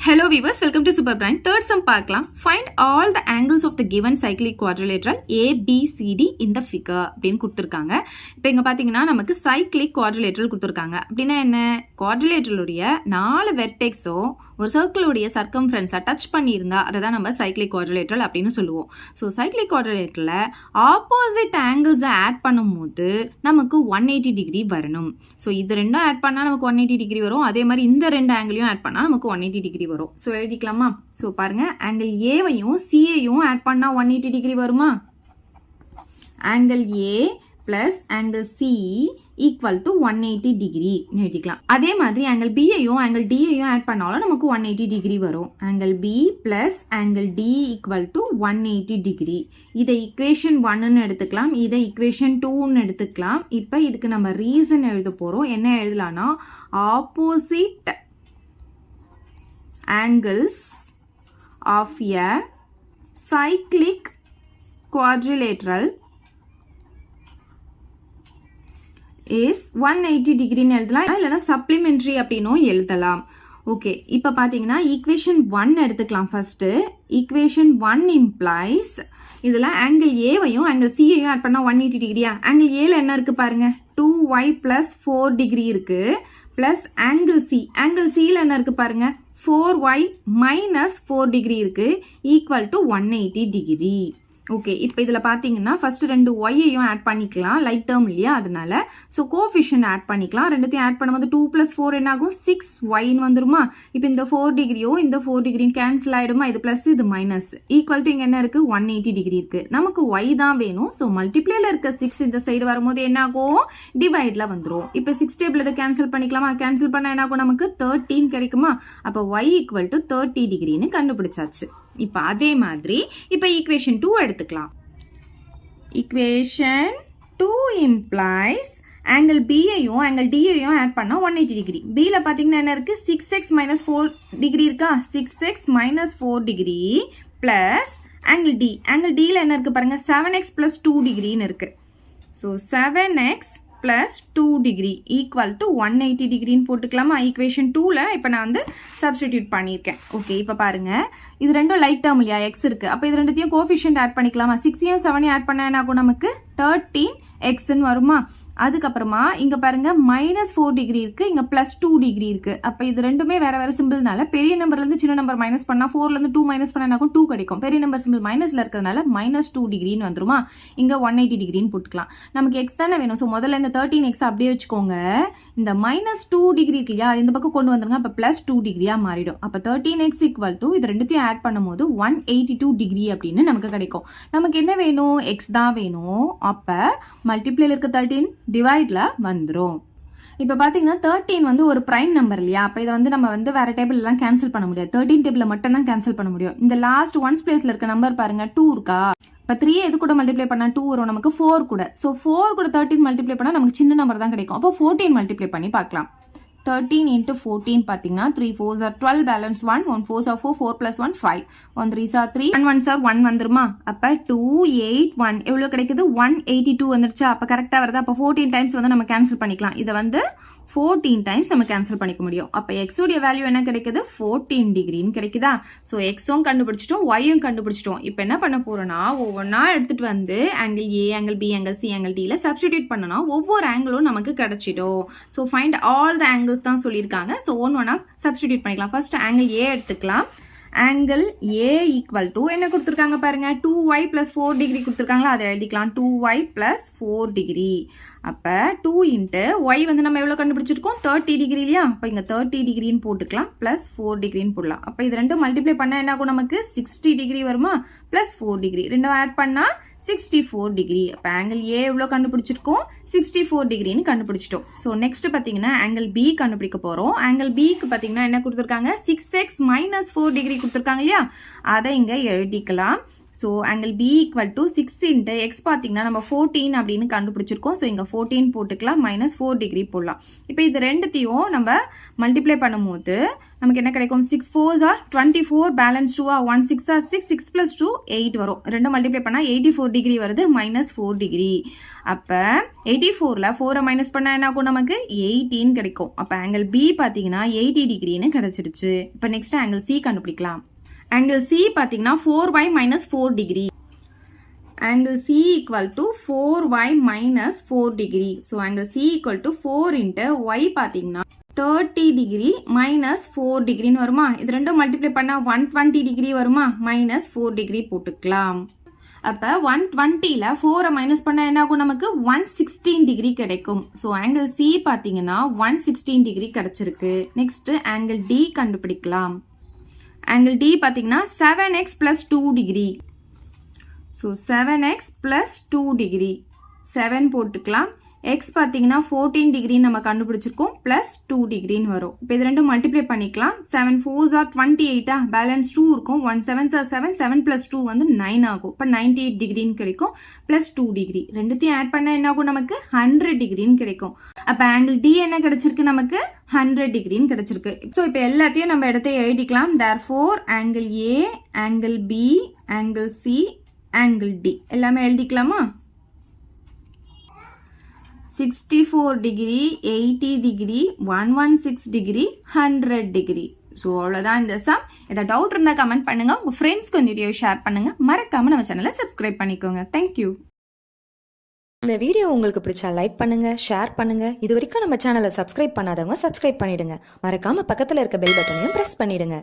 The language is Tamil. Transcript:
Hello viewers, welcome to Super Brain. Third sum பார்க்கலாம். Find all the angles of the given cyclic quadrilateral ABCD in the figure அப்படின்னு கொடுத்துருக்காங்க. இப்போ இங்கே பார்த்தீங்கன்னா நமக்கு cyclic quadrilateral கொடுத்துருக்காங்க. அப்படின்னா என்ன? குவாட்ரிலேட்டருடைய 4 வெர்டெக்ஸோ ஒரு சர்க்கிளுடைய சர்க்கம்ஃபரன்ஸை டச் பண்ணியிருந்தா அதை தான் நம்ம cyclic quadrilateral அப்படின்னு சொல்லுவோம். ஸோ cyclic quadrilateralல ஆப்போசிட் ஆங்கிள்ஸை ஆட் பண்ணும்போது நமக்கு 180 டிகிரி வரணும். ஸோ இது ரெண்டும் ஆட் பண்ணால் நமக்கு 180 டிகிரி வரும். அதே மாதிரி இந்த ரெண்டு ஆங்கிளையும் ஆட் பண்ணால் நமக்கு 180 டிகிரி வரும். ஸோ எழுதிக்கலாமா? ஸோ பாருங்க, ஆங்கிள் ஏவையும் சிஏயும் ஆட் பண்ணா 180 டிகிரி வருமா? Angle A plus angle C equal to 180 degree எழுதிக்கலாம். அதே மாதிரி ஆங்கிள் பியையும் ஆங்கிள் டியையும் ஆட் பண்ணாலும் நமக்கு 180 டிகிரி வரும். Angle B plus angle D equal to 180 degree. இதை இக்குவேஷன் 1ன்னு எடுத்துக்கலாம், இதை இக்குவேஷன் 2ன்னு எடுத்துக்கலாம். இப்போ இதுக்கு நம்ம ரீசன் எழுத போறோம். என்ன எழுதலாம்னா, opposite angles of a cyclic quadrilateral is 180 degree எழுதலாம், இல்லைனா supplementary அப்படின்னும் எழுதலாம். ஓகே, இப்போ பார்த்தீங்கன்னா ஈக்குவேஷன் 1 எடுத்துக்கலாம். ஃபர்ஸ்ட் ஈக்குவேஷன் 1 இம்ப்ளைஸ் இதில் ஆங்கிள் ஏவையும் ஆங்கிள் சியையும் ஆட் பண்ணால் 180 டிகிரியா? ஆங்கிள் ஏல என்ன இருக்கு பாருங்க, 2y plus 4 டிகிரி இருக்கு. பிளஸ் ஆங்கிள் சி, ஆங்கிள் சியில் என்ன இருக்கு பாருங்க, 4y minus 4 டிகிரி இருக்கு, ஈக்குவல் டு 180 டிகிரி. ஓகே, இப்போ இதில் பார்த்தீங்கன்னா ஃபர்ஸ்ட் ரெண்டு ஒய்யையும் ஆட் பண்ணிக்கலாம், லைட் டேர்ம் இல்லையா அதனால. ஸோ கோஃபிஷியன்ட் ஆட் பண்ணிக்கலாம். ரெண்டுத்தையும் ஆட் பண்ணும்போது 2 + 4 என்ன ஆகும், 6yன்னு வந்துருமா? இப்போ இந்த 4 டிகிரியும் இந்த 4 டிகிரியும் கேன்சல் ஆகிடுமா? இது ப்ளஸ் இது மைனஸ், ஈக்குவல் டு இங்கே என்ன இருக்குது, 180 டிகிரி இருக்குது. நமக்கு ஒய் தான் வேணும். ஸோ மல்டிப்ளேல இருக்க 6 இந்த சைடு வரும்போது என்ன ஆகும், டிவைடில் வந்துடும். இப்போ 6 டேபிள் இதை கேன்சல் பண்ணிக்கலாமா? கேன்சல் பண்ணால் என்ன ஆகும், நமக்கு 13 கிடைக்குமா? அப்போ ஒய் ஈக்குவல் டு 30 டிகிரின்னு கண்டுபிடிச்சாச்சு. இப்போ அதே மாதிரி இப்போ ஈக்குவேஷன் 2 எடுத்துக்கலாம். ஈக்குவேஷன் 2 இம்ப்ளைஸ் ஆங்கிள் பியையும் ஆங்கிள் டியையும் ஆட் பண்ணா 180 டிகிரி. பில பாத்தீங்கன்னா என்ன இருக்கு, 6x - 4 டிகிரி இருக்கா? 6x - 4 degree plus angle D, angle டில என்ன இருக்கு பாருங்க, 7x + 2 டிகிரின்னு இருக்கு. So 7x + 2 degree equal to 180 டிகிரின்னு போட்டுக்கலாமா? ஈக்குவேஷன் 2ல இப்போ நான் வந்து சப்ஸ்டிடியூட் பண்ணியிருக்கேன். ஓகே, இப்போ பாருங்க, இது ரெண்டும் லைட் டேர்ம் இல்லையா, எக்ஸ் இருக்கு. அப்போ இது ரெண்டுத்தையும் கோஃபிஷியன்ட் ஆட் பண்ணிக்கலாமா? 6ஐயும் 7ஐயும் ஆட் பண்ண என்ன ஆகும், நமக்கு 13xன்னு வருமா? அதுக்கப்புறமா இங்க பாருங்க -4 டிகிரி இருக்கு, இங்க +2 டிகிரி இருக்கு. அப்ப இது ரெண்டுமே வேற வேற சிம்பிள்னால பெரிய நம்பர்ல இருந்து சின்ன நம்பர் மைனஸ் பண்ணா 4ல இருந்து 2 மைனஸ் பண்ணா 2 கிடைக்கும். பெரிய நம்பர் சிம்பிள் மைனஸ்ல இருக்கிறதுனால -2 டிகிரின்னு வந்துருமா? இங்க 180 டிகிரின்னு போட்டுக்கலாம். நமக்கு x தானே வேணும். ஸோ முதல்ல இந்த 13x அப்படியே வச்சுக்கோங்க. இந்த -2 டிகிரி இருக்கு இல்லையா, இந்த பக்கம் கொண்டு வந்துருங்க. அப்ப +2 டிகிரியா மாறிடும். அப்ப 13x ஈக்குவல் டு இது ரெண்டுத்தையும் ஆட் பண்ணும்போது 182 டிகிரி அப்படின்னு நமக்கு கிடைக்கும். நமக்கு என்ன வேணும், x தான் வேணும். அப்ப மல்டிப்ளேல இருக்க 13 டிவைட்ல வந்துரும். இப்போ பார்த்தீங்கன்னா 13 வந்து ஒரு பிரைம் நம்பர் இல்லையா? அப்போ இதை வந்து நம்ம வந்து வேற டேபிள் எல்லாம் கேன்சல் பண்ண முடியாது. 13 டேபிள் மட்டும் தான் கேன்சல் பண்ண முடியும். இந்த லாஸ்ட் ஒன்ஸ் பிளேஸ்ல இருக்க நம்பர் பாருங்க, 2 இருக்கா? இப்போ 3 எது கூட மல்டிப்ளை பண்ணா 2 வரும், நமக்கு 4 கூட. ஸோ 4 கூட 13 மல்டிப்ளை பண்ணா நமக்கு சின்ன நம்பர் தான் கிடைக்கும். அப்போ 14 மல்டிப்ளை பண்ணி பார்க்கலாம். 13 into 14 பார்த்தீங்கன்னா 3 4s are 12, balance 1, 1 4s are 4, 4 plus 1 5, 1 3s are 3, 1 1s are 1 வந்துருமா? அப்ப 2 8 1 எவ்வளவு கிடைக்குது, 182 வந்துருச்சா? அப்ப கரெக்டா வருது. அப்ப 14 டைம்ஸ் வந்து நம்ம கேன்சல் பண்ணிக்கலாம். இதை வந்து 14 டைம்ஸ் நம்ம கேன்சல் பண்ணிக்க முடியும். அப்ப x உடைய வேல்யூ என்ன கிடைக்குது, 14 டிகிரின்னு கிடைக்குதா? ஸோ எக்ஸும் கண்டுபிடிச்சிட்டோம், ஒய்யும் கண்டுபிடிச்சிட்டோம். இப்போ என்ன பண்ண போறோம்னா, ஒவ்வொன்றா எடுத்துட்டு வந்து angle A angle B angle C angle டில சப்ஸ்டிடியூட் பண்ணனா ஒவ்வொரு ஆங்கிளும் நமக்கு கிடைச்சிடும். So find all the angles தான் சொல்லியிருக்காங்க. ஸோ ஒன்னா சப்ஸ்டிடியூட் பண்ணிக்கலாம். ஃபர்ஸ்ட் ஆங்கிள் ஏ எடுத்துக்கலாம். ஆங்கிள் ஏ ஈக்குவல் டு என்ன கொடுத்துருக்காங்க பாருங்க, 2y + 4 டிகிரி கொடுத்துருக்காங்களா, அதை எழுதிக்கலாம். 2y + 4 degree. அப்ப 2 இன்ட்டு y வந்து நம்ம எவ்வளவு கண்டுபிடிச்சிருக்கோம், 30 டிகிரி இல்லையா? அப்ப இங்க 30 டிகிரின்னு போட்டுக்கலாம், பிளஸ் 4 டிகிரின்னு போடலாம். அப்ப இது ரெண்டும் மல்டிப்ளை பண்ணா என்ன ஆகும், நமக்கு 60 டிகிரி வருமா? பிளஸ் 4 டிகிரி ரெண்டும் ஆட் பண்ணா 64 டிகிரி. அப்ப ஆங்கிள் ஏ எவ்வளவு கண்டுபிடிச்சிருக்கோம், 64 டிகிரின்னு கண்டுபிடிச்சிட்டோம். ஸோ நெக்ஸ்ட் பாத்தீங்கன்னா ஆங்கிள் பி கண்டுபிடிக்க போறோம். ஆங்கிள் பிக்கு பாத்தீங்கன்னா என்ன கொடுத்துருக்காங்க, 6x - 4 டிகிரி கொடுத்துருக்காங்க இல்லையா, அதை இங்க எழுதிக்கலாம். So angle B equal to 6 into X பார்த்தீங்கன்னா நம்ம 14 அப்படின்னு கண்டுபிடிச்சிருக்கோம். ஸோ இங்கே 14 போட்டுக்கலாம், -4 டிகிரி போடலாம். இப்போ இது ரெண்டுத்தையும் நம்ம மல்டிப்ளை பண்ணும்போது நமக்கு என்ன கிடைக்கும் 6 4s are 24 balance 2 1 6 are 6 6 plus 2 8 வரும் ரெண்டு மல்டிப்ளை பண்ணால் 84 டிகிரி வருது -4 டிகிரி அப்போ 84ல் 4 மைனஸ் பண்ணால் என்ன ஆகும் நமக்கு 18 கிடைக்கும் அப்போ ஆங்கிள் பி பார்த்தீங்கன்னா 80 டிகிரின்னு கிடைச்சிருச்சு இப்போ நெக்ஸ்ட் ஆங்கிள் சி கண்டுபிடிக்கலாம் ஆங்கிள் சி பார்த்தீங்கன்னா 4y minus 4 degree angle C equal to 4y minus 4 degree. So, angle C equal to 4 into y பார்த்தீங்கன்னா 30 degree minus 4 degree வருமா இது ரெண்டும் மல்டிப்ளை பண்ணா 120 degree வருமா minus 4 degree போட்டுக்கலாம் அப்போ 120ல 4 மைனஸ் பண்ணா என்ன ஆகும் நமக்கு 116 டிகிரி கிடைக்கும் ஸோ ஆங்கிள் சி பார்த்தீங்கன்னா 116 டிகிரி கிடைச்சிருக்கு நெக்ஸ்ட் ஆங்கிள் டி கண்டுபிடிக்கலாம் ஆங்கிள் டி பார்த்தீங்கன்னா 7x plus 2 degree So 7x plus 2 degree 7 போட்டுக்கலாம் x பார்த்தீங்கன்னா 14 degree நம்ம கண்டுபிடிச்சிருக்கோம் plus 2 degree வரும் இப்போ இது ரெண்டும் மல்டிப்ளை பண்ணிக்கலாம் 7 4s are 28 பேலன்ஸ் 2 இருக்கும் 1 7s are 7 7 plus 2 வந்து 9 ஆகும் இப்போ 98 டிகிரின்னு கிடைக்கும் plus 2 degree ரெண்டுத்தையும் ஆட் பண்ணால் என்ன ஆகும் நமக்கு 100 டிகிரின்னு கிடைக்கும் அப்போ ஆங்கிள் டி என்ன கிடைச்சிருக்கு நமக்கு 100 டிகிரின்னு கிடைச்சிருக்கு ஸோ இப்போ எல்லாத்தையும் நம்ம இடத்த எழுதிக்கலாம் therefore angle A angle B angle C angle D எல்லாமே எழுதிக்கலாமா 64 degree 80 degree 116 degree 100 degree so அவ்வளோதான் இந்த சம் ஏதாவது டவுட் இருந்தால் கமெண்ட் பண்ணுங்கள் உங்கள் ஃப்ரெண்ட்ஸ்க்கு இந்த வீடியோ ஷேர் பண்ணுங்கள் மறக்காமல் நம்ம சேனலை சப்ஸ்கிரைப் பண்ணிக்கோங்க தேங்க்யூ இந்த வீடியோ உங்களுக்கு பிடிச்சா லைக் பண்ணுங்க ஷேர் பண்ணுங்க இது வரைக்கும் நம்ம சேனலை சப்ஸ்கிரைப் பண்ணாதவங்க சப்ஸ்கிரைப் பண்ணிடுங்க மறக்காம பக்கத்தில் இருக்க பெல் பட்டனையும் பிரஸ் பண்ணிடுங்க